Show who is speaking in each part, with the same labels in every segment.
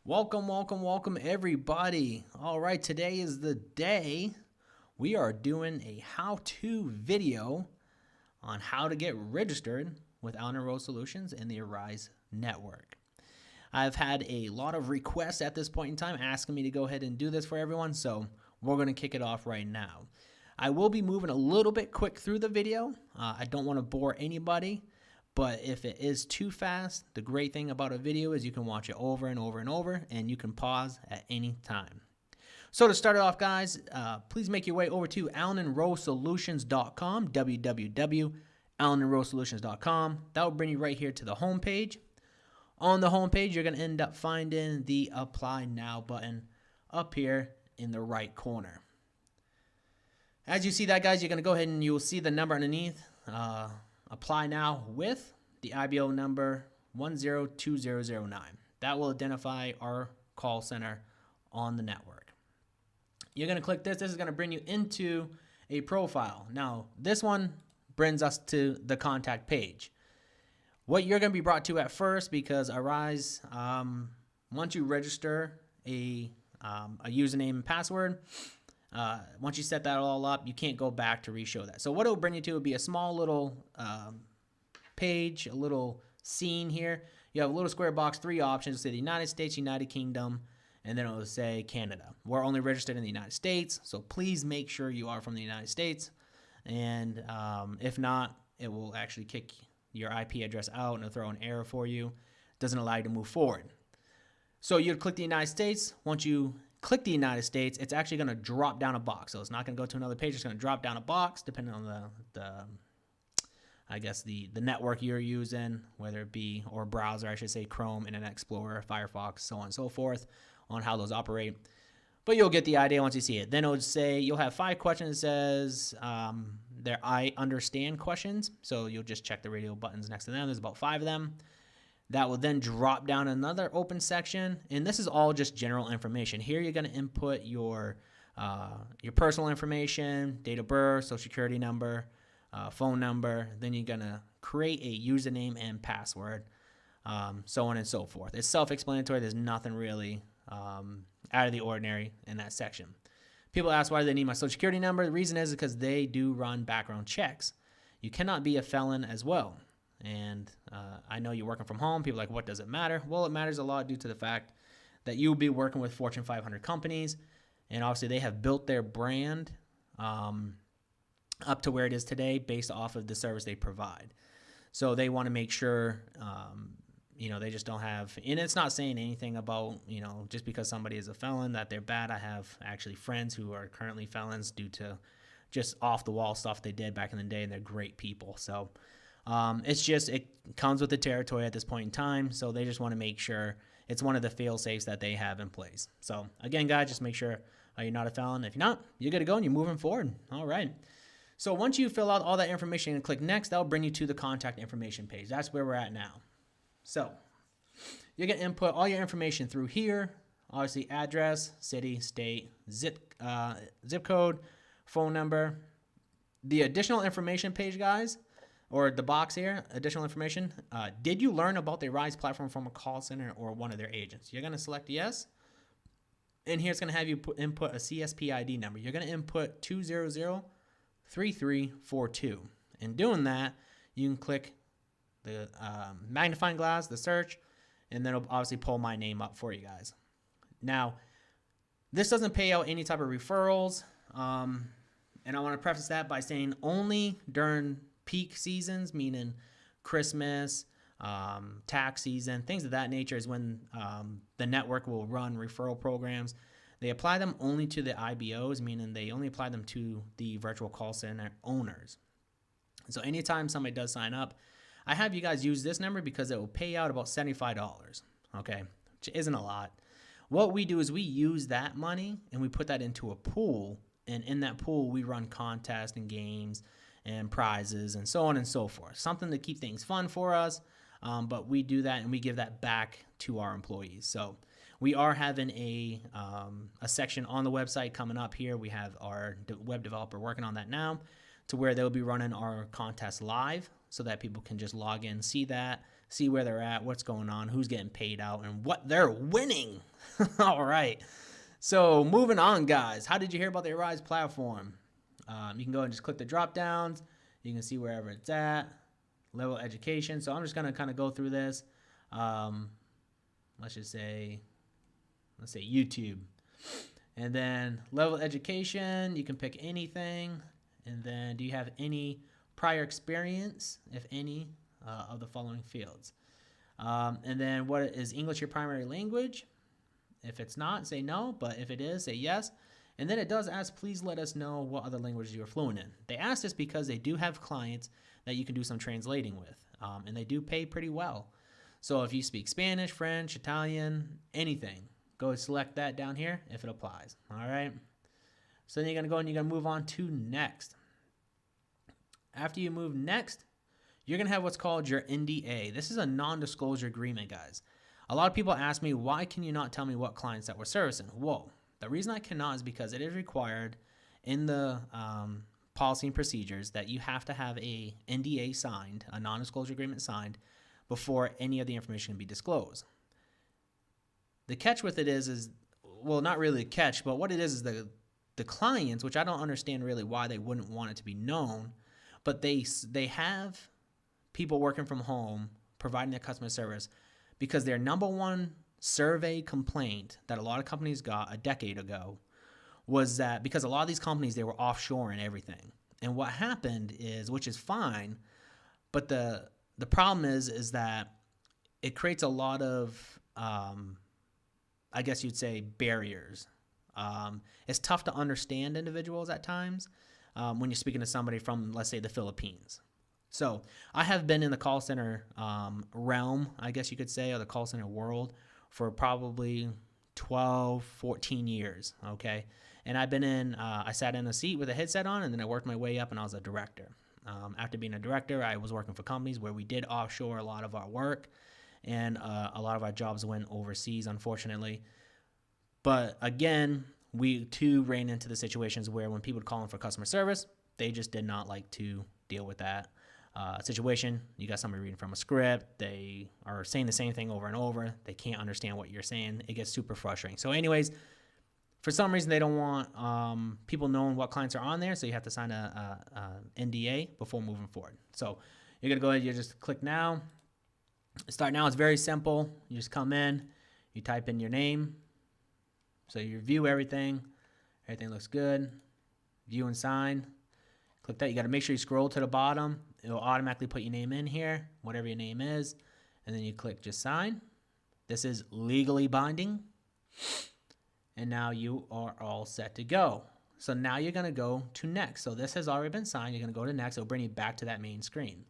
Speaker 1: Welcome, everybody. All right, today is the day we are doing a how-to video on how to get registered with Rose Solutions in the Arise network. I've had a lot of requests at this point in time asking me to go ahead and do this for everyone, so we're going to kick it off right now. I will be moving a little bit quick through the video. I don't want to bore anybody. But if it is too fast, the great thing about a video is you can watch it over and over and over, and you can pause at any time. So to start it off, guys, please make your way over to allenandrosesolutions.com, www.allenandrosesolutions.com. That will bring you right here to the home page. On the home page, you're going to end up finding the Apply Now button up here in the right corner. As you see that, guys, you're going to go ahead and you'll see the number underneath. Apply now with the IBO number 102009. That will identify our call center on the network. You're going to click this. This is going to bring you into a profile. Now, this one brings us to the contact page. What you're going to be brought to at first, because Arise, once you register a username and password, once you set that all up, you can't go back to re-show that. So what it'll bring you to will be a small little page, a little scene here. You have a little square box, 3 options. It'll say the United States, United Kingdom, and then it'll say Canada. We're only registered in the United States, so please make sure you are from the United States. And if not, it will actually kick your IP address out and it'll throw an error for you. It doesn't allow you to move forward. So you'd click the United States. Once you click the United States, it's actually going to drop down a box. So it's not going to go to another page. It's going to drop down a box depending on the network you're using, whether it be, or browser, I should say, Chrome, Internet Explorer, Firefox, so on and so forth, on how those operate. But you'll get the idea once you see it. Then it'll say, you'll have 5 questions. It says they're I understand questions. So you'll just check the radio buttons next to them. There's about 5 of them. That will then drop down another open section, and this is all just general information. Here you're going to input your personal information, date of birth, social security number, phone number. Then you're going to create a username and password, so on and so forth. It's self-explanatory. There's nothing really out of the ordinary in that section. People ask why they need my social security number. The reason is because they do run background checks. You cannot be a felon as well. And I know you're working from home. People are like, what does it matter? Well, it matters a lot due to the fact that you'll be working with Fortune 500 companies. And obviously, they have built their brand up to where it is today based off of the service they provide. So they want to make sure, they just don't have, and it's not saying anything about, just because somebody is a felon that they're bad. I have actually friends who are currently felons due to just off the wall stuff they did back in the day, and they're great people. So it comes with the territory at this point in time, so they just want to make sure it's one of the fail-safes that they have in place. So again, guys, just make sure you're not a felon. If you're not, you're good to go and you're moving forward. All right. So once you fill out all that information and click next, that'll bring you to the contact information page. That's where we're at now. So you're going to input all your information through here. Obviously, address, city, state, zip code, phone number. The additional information page, guys, or the box here, additional information. Did you learn about the Arise platform from a call center or one of their agents? You're going to select yes. And here it's going to have you input a CSP ID number. You're going to input 2003342. In doing that, you can click the magnifying glass, the search, and then it'll obviously pull my name up for you guys. Now, this doesn't pay out any type of referrals. And I want to preface that by saying only during peak seasons, meaning Christmas, tax season, things of that nature is when the network will run referral programs. They apply them only to the IBOs, meaning they only apply them to the virtual call center owners. So anytime somebody does sign up, I have you guys use this number because it will pay out about $75, okay, which isn't a lot. What we do is we use that money and we put that into a pool, and in that pool we run contests and games and prizes and so on and so forth. Something to keep things fun for us, but we do that and we give that back to our employees. So we are having a section on the website coming up here. We have our web developer working on that now, to where they'll be running our contest live so that people can just log in, see that, see where they're at, what's going on, who's getting paid out, and what they're winning. All right. So moving on, guys. How did you hear about the Arise platform? You can go and just click the drop downs. You can see wherever it's at. Level of education. So I'm just going to kind of go through this. Let's say YouTube. And then level of education, you can pick anything. And then do you have any prior experience, if any, of the following fields? And then what is English your primary language? If it's not, say no. But if it is, say yes. And then it does ask, please let us know what other languages you're fluent in. They ask this because they do have clients that you can do some translating with. And they do pay pretty well. So if you speak Spanish, French, Italian, anything, go select that down here if it applies. All right. So then you're going to go and you're going to move on to next. After you move next, you're going to have what's called your NDA. This is a non-disclosure agreement, guys. A lot of people ask me, why can you not tell me what clients that we're servicing? Whoa. The reason I cannot is because it is required in the policy and procedures that you have to have a NDA signed, a non-disclosure agreement signed, before any of the information can be disclosed. The catch with it is well, not really a catch, but what it is the clients, which I don't understand really why they wouldn't want it to be known, but they have people working from home providing their customer service because their number one survey complaint that a lot of companies got a decade ago was that because a lot of these companies, they were offshore and everything. And what happened is, which is fine, but the problem is that it creates a lot of, I guess you'd say, barriers. It's tough to understand individuals at times when you're speaking to somebody from, let's say, the Philippines. So I have been in the call center realm, I guess you could say, or the call center world for probably 12, 14 years, okay? And I've been I sat in a seat with a headset on, and then I worked my way up, and I was a director. After being a director, I was working for companies where we did offshore a lot of our work, and a lot of our jobs went overseas, unfortunately. But again, we too ran into the situations where when people would call in for customer service, they just did not like to deal with that situation. You got somebody reading from a script. They are saying the same thing over and over. They can't understand what you're saying. It gets super frustrating. So anyways, for some reason, they don't want people knowing what clients are on there, so you have to sign a NDA before moving forward. So you're going to go ahead, you just click now. Start now. It's very simple. You just come in, you type in your name. So you review everything. Everything looks good. View and sign. Click that. You got to make sure you scroll to the bottom. It will automatically put your name in here, whatever your name is. And then you click just sign. This is legally binding. And now you are all set to go. So now you're going to go to next. So this has already been signed. You're going to go to next. It'll bring you back to that main screen.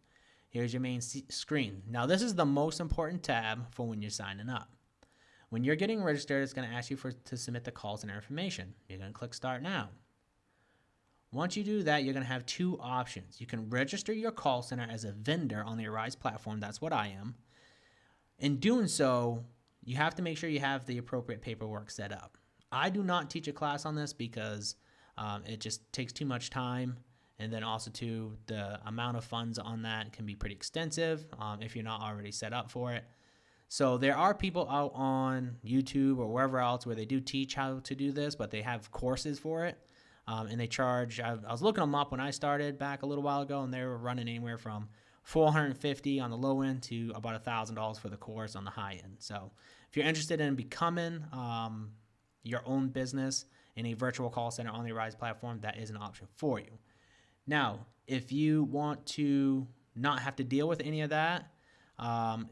Speaker 1: Here's your main screen. Now this is the most important tab for when you're signing up. When you're getting registered, it's going to ask you to submit the call center information. You're going to click start now. Once you do that, you're going to have two options. You can register your call center as a vendor on the Arise platform. That's what I am. In doing so, you have to make sure you have the appropriate paperwork set up. I do not teach a class on this because it just takes too much time. And then also, too, the amount of funds on that can be pretty extensive if you're not already set up for it. So there are people out on YouTube or wherever else where they do teach how to do this, but they have courses for it. And they charge, I was looking them up when I started back a little while ago, and they were running anywhere from $450 on the low end to about $1,000 for the course on the high end. So if you're interested in becoming your own business in a virtual call center on the Arise platform, that is an option for you. Now, if you want to not have to deal with any of that,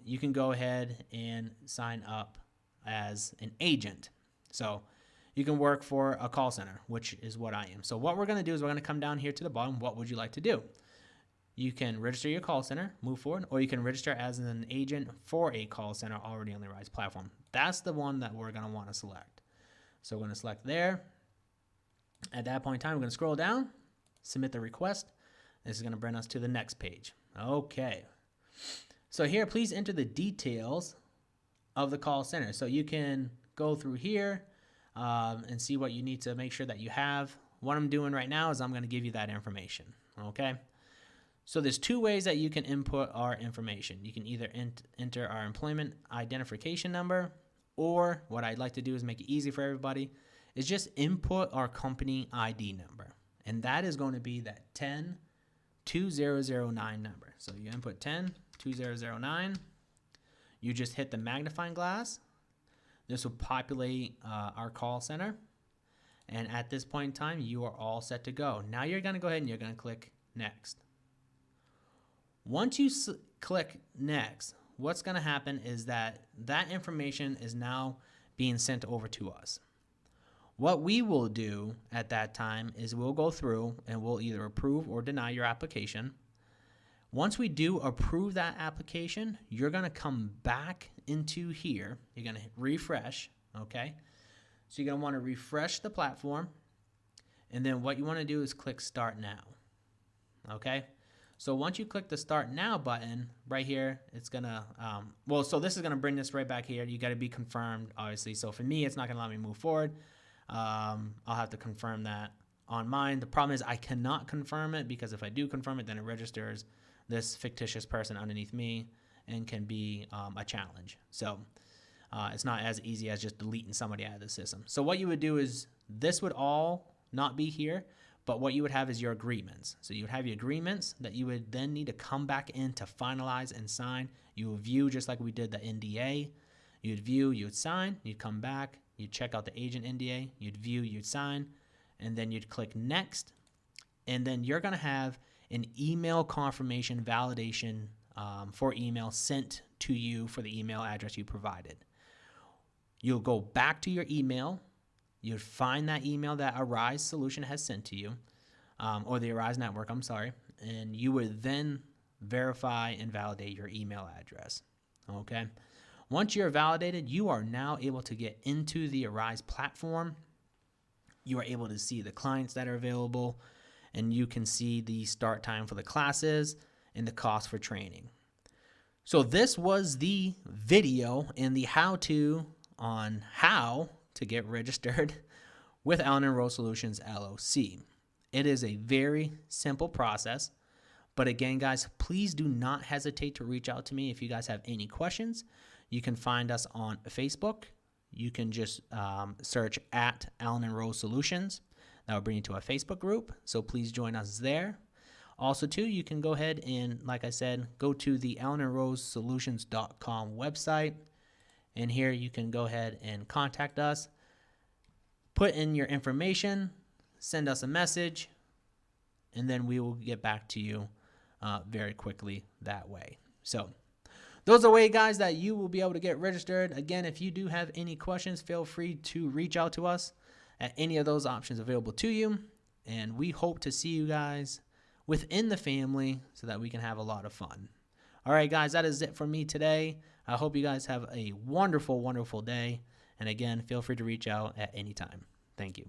Speaker 1: you can go ahead and sign up as an agent. So you can work for a call center, which is what I am. So what we're going to do is we're going to come down here to the bottom. What would you like to do? You can register your call center, move forward, or you can register as an agent for a call center already on the Rise platform. That's the one that we're going to want to select. So we're going to select there. At that point in time, we're going to scroll down, submit the request. This is going to bring us to the next page. Okay. So here, please enter the details of the call center. So you can go through here and see what you need to make sure that you have. What I'm doing right now is I'm going to give you that information. Okay. So there's two ways that you can input our information. You can either enter our employment identification number, or what I'd like to do is make it easy for everybody, is just input our company ID number. And that is going to be that 102009 number. So you input 102009. You just hit the magnifying glass. This will populate our call center. And at this point in time, you are all set to go. Now you're going to go ahead and you're going to click next. Once you click next, what's going to happen is that information is now being sent over to us. What we will do at that time is we'll go through and we'll either approve or deny your application. Once we do approve that application, you're going to come back into here. You're going to refresh, okay? So you're going to want to refresh the platform. And then what you want to do is click Start Now, okay? So once you click the Start Now button right here, it's going to, so this is going to bring this right back here. You got to be confirmed, obviously. So for me, it's not going to allow me to move forward. I'll have to confirm that on mine. The problem is I cannot confirm it, because if I do confirm it, then it registers this fictitious person underneath me and can be a challenge. So it's not as easy as just deleting somebody out of the system. So what you would do is this would all not be here, but what you would have is your agreements. So you would have your agreements that you would then need to come back in to finalize and sign. You would view just like we did the NDA. You'd view, you'd sign, you'd come back, you'd check out the agent NDA, you'd view, you'd sign, and then you'd click next. And then you're going to have an email confirmation validation for email sent to you for the email address you provided. You'll go back to your email. You'd find that email that Rose Solution has sent to you, or the Rose Network, I'm sorry, and you would then verify and validate your email address, okay? Once you're validated, you are now able to get into the Rose platform. You are able to see the clients that are available, and you can see the start time for the classes and the cost for training. So this was the video and the how-to on how to get registered with Allen & Rose Solutions LLC. It is a very simple process, but again, guys, please do not hesitate to reach out to me if you guys have any questions. You can find us on Facebook. You can just search at Allen & Rose Solutions. That will bring you to our Facebook group, so please join us there. Also, too, you can go ahead and, like I said, go to the AllenandRoseSolutions.com website, and here you can go ahead and contact us, put in your information, send us a message, and then we will get back to you very quickly that way. So those are ways, guys, that you will be able to get registered. Again, if you do have any questions, feel free to reach out to us at any of those options available to you. And we hope to see you guys within the family so that we can have a lot of fun. All right, guys, that is it for me today. I hope you guys have a wonderful, wonderful day. And again, feel free to reach out at any time. Thank you.